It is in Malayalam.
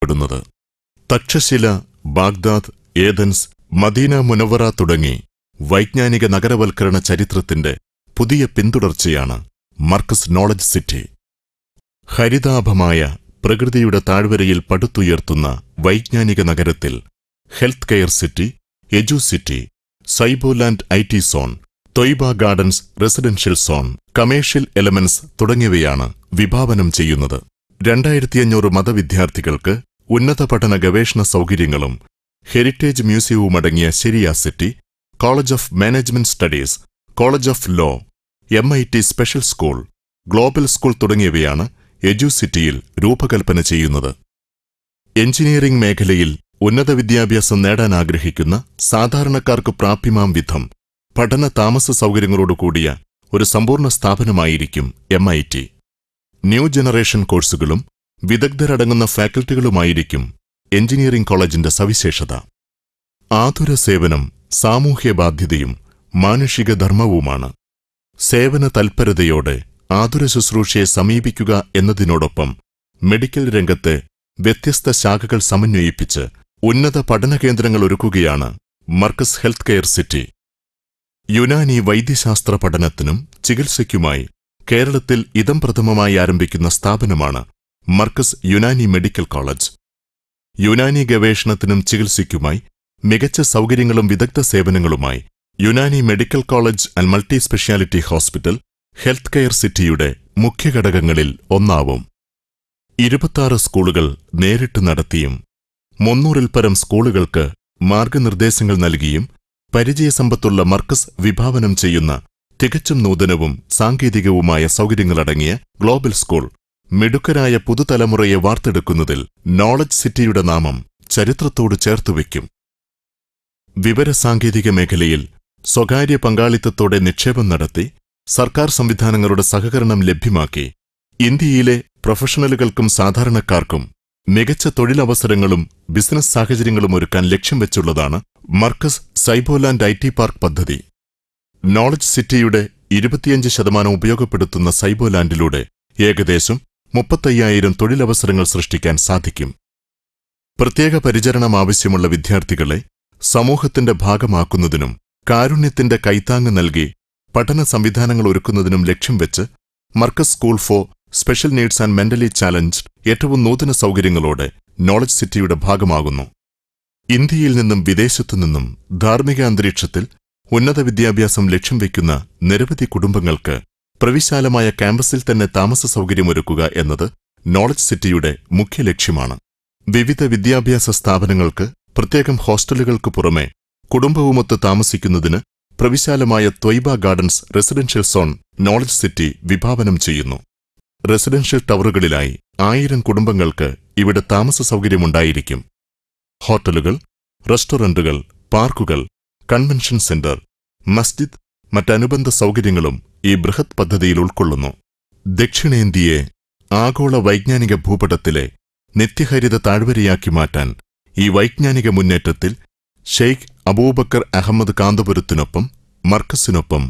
പ്പെടുന്നത്. Takshashila, Baghdad, Athens, Medina Munawwara തുടങ്ങി വൈജ്ഞാനിക നഗരവൽക്കരണ ചരിത്രത്തിന്റെ പുതിയ പിന്തുടർച്ചയാണ് മർക്കസ് നോളജ് സിറ്റി. ഹരിതാഭമായ പ്രകൃതിയുടെ താഴ്വരയിൽ പടുത്തുയർത്തുന്ന വൈജ്ഞാനിക നഗരത്തിൽ health care city, edu city, Cyboland IT zone, Thoiba gardens residential zone, commercial elements തുടങ്ങിയവയാണ് വിഭാവനം ചെയ്യുന്നത്. 2500 മതവിദ്യാർത്ഥികൾക്ക് ഉന്നത പഠന ഗവേഷണ സൗകര്യങ്ങളും ഹെറിറ്റേജ് മ്യൂസിയവുമടങ്ങിയ ശരിയ city, college of management studies, college of law, MIT special school, global school തുടങ്ങിയവയാണ് എജു സിറ്റിയിൽ രൂപകൽപ്പന ചെയ്യുന്നത്. എഞ്ചിനീയറിംഗ് മേഖലയിൽ ഉന്നത വിദ്യാഭ്യാസം നേടാനാഗ്രഹിക്കുന്ന സാധാരണക്കാർക്ക് പ്രാപ്യമാം വിധം പഠന താമസ സൗകര്യങ്ങളോടുകൂടിയ ഒരു സമ്പൂർണ്ണ സ്ഥാപനമായിരിക്കും MIT. ന്യൂ ജനറേഷൻ കോഴ്സുകളും വിദഗ്ധരടങ്ങുന്ന ഫാക്കൽറ്റികളുമായിരിക്കും എഞ്ചിനീയറിംഗ് കോളേജിന്റെ സവിശേഷത. ആതുര സേവനം സാമൂഹ്യ ബാധ്യതയും മാനുഷിക ധർമ്മവുമാണ്. സേവന തൽപരതയോടെ ആതുര ശുശ്രൂഷയെ സമീപിക്കുക എന്നതിനോടൊപ്പം മെഡിക്കൽ രംഗത്തെ വ്യത്യസ്ത ശാഖകൾ സമന്വയിപ്പിച്ച് ഉന്നത പഠനകേന്ദ്രങ്ങൾ ഒരുക്കുകയാണ് Markaz health care city. Unani വൈദ്യശാസ്ത്ര പഠനത്തിനും ചികിത്സയ്ക്കുമായി കേരളത്തിൽ ഇദം പ്രഥമമായി ആരംഭിക്കുന്ന സ്ഥാപനമാണ് മർക്കസ് യുനാനി മെഡിക്കൽ കോളേജ്. യുനാനി ഗവേഷണത്തിനും ചികിത്സയ്ക്കുമായി മികച്ച സൗകര്യങ്ങളും വിദഗ്ധ സേവനങ്ങളുമായി Unani medical college and multi speciality hospital health care സിറ്റിയുടെ മുഖ്യഘടകങ്ങളിൽ ഒന്നാവും. 26 സ്കൂളുകൾ നേരിട്ട് നടത്തിയും 300-ൽ പരം സ്കൂളുകൾക്ക് മാർഗനിർദ്ദേശങ്ങൾ നൽകിയും പരിചയസമ്പത്തുള്ള മർക്കസ് വിഭാവനം ചെയ്യുന്ന തികച്ചും നൂതനവും സാങ്കേതികവുമായ സൗകര്യങ്ങളടങ്ങിയ ഗ്ലോബൽ സ്കൂൾ മിടുക്കരായ പുതുതലമുറയെ വാർത്തെടുക്കുന്നതിൽ നോളജ് സിറ്റിയുടെ നാമം ചരിത്രത്തോട് ചേർത്തുവയ്ക്കും. വിവരസാങ്കേതിക മേഖലയിൽ സ്വകാര്യ പങ്കാളിത്തത്തോടെ നിക്ഷേപം നടത്തി സർക്കാർ സംവിധാനങ്ങളുടെ സഹകരണം ലഭ്യമാക്കി ഇന്ത്യയിലെ പ്രൊഫഷണലുകൾക്കും സാധാരണക്കാർക്കും മികച്ച തൊഴിലവസരങ്ങളും ബിസിനസ് സാഹചര്യങ്ങളും ഒരുക്കാൻ ലക്ഷ്യം വെച്ചുള്ളതാണ് മർക്കസ് സൈബോലാൻഡ് IT പാർക്ക് പദ്ധതി. നോളജ് സിറ്റിയുടെ 25% ഉപയോഗപ്പെടുത്തുന്ന സൈബോലാൻഡിലൂടെ ഏകദേശം 35,000 തൊഴിലവസരങ്ങൾ സൃഷ്ടിക്കാൻ സാധിക്കും. പ്രത്യേക പരിചരണം ആവശ്യമുള്ള വിദ്യാർത്ഥികളെ സമൂഹത്തിന്റെ ഭാഗമാക്കുന്നതിനും കാരുണ്യത്തിന്റെ കൈത്താങ്ങ് നൽകി പഠന സംവിധാനങ്ങൾ ഒരുക്കുന്നതിനും ലക്ഷ്യം വെച്ച് Markaz school for special needs and mentally challenged ഏറ്റവും നൂതന സൗകര്യങ്ങളോടെ നോളജ് സിറ്റിയുടെ ഭാഗമാകുന്നു. ഇന്ത്യയിൽ നിന്നും വിദേശത്തുനിന്നും ധാർമ്മിക അന്തരീക്ഷത്തിൽ ഉന്നത വിദ്യാഭ്യാസം ലക്ഷ്യം വയ്ക്കുന്ന നിരവധി കുടുംബങ്ങൾക്ക് പ്രവിശാലമായ ക്യാമ്പസിൽ തന്നെ താമസ സൗകര്യമൊരുക്കുക എന്നത് നോളജ് സിറ്റിയുടെ മുഖ്യ ലക്ഷ്യമാണ്. വിവിധ വിദ്യാഭ്യാസ സ്ഥാപനങ്ങൾക്ക് പ്രത്യേകം ഹോസ്റ്റലുകൾക്ക് പുറമെ കുടുംബവുമൊത്ത് താമസിക്കുന്നതിന് പ്രവിശാലമായ Thwaiba gardens residential zone knowledge city വിഭാവനം ചെയ്യുന്നു. റെസിഡൻഷ്യൽ ടവറുകളിലായി 1000 കുടുംബങ്ങൾക്ക് ഇവിടെ താമസ സൗകര്യമുണ്ടായിരിക്കും. ഹോട്ടലുകൾ, റെസ്റ്റോറന്റുകൾ, പാർക്കുകൾ, കൺവെൻഷൻ സെന്റർ, മസ്ജിദ്, മറ്റനുബന്ധ സൗകര്യങ്ങളും ഈ ബൃഹത് പദ്ധതിയിൽ ഉൾക്കൊള്ളുന്നു. ദക്ഷിണേന്ത്യയെ ആഗോള വൈജ്ഞാനിക ഭൂപടത്തിലെ നിത്യഹരിത താഴ്വരയാക്കി മാറ്റാൻ ഈ വൈജ്ഞാനിക മുന്നേറ്റത്തിൽ ഷെയ്ഖ് അബൂബക്കർ അഹമ്മദ് കാന്തപുരത്തിനൊപ്പം മർക്കസിനൊപ്പം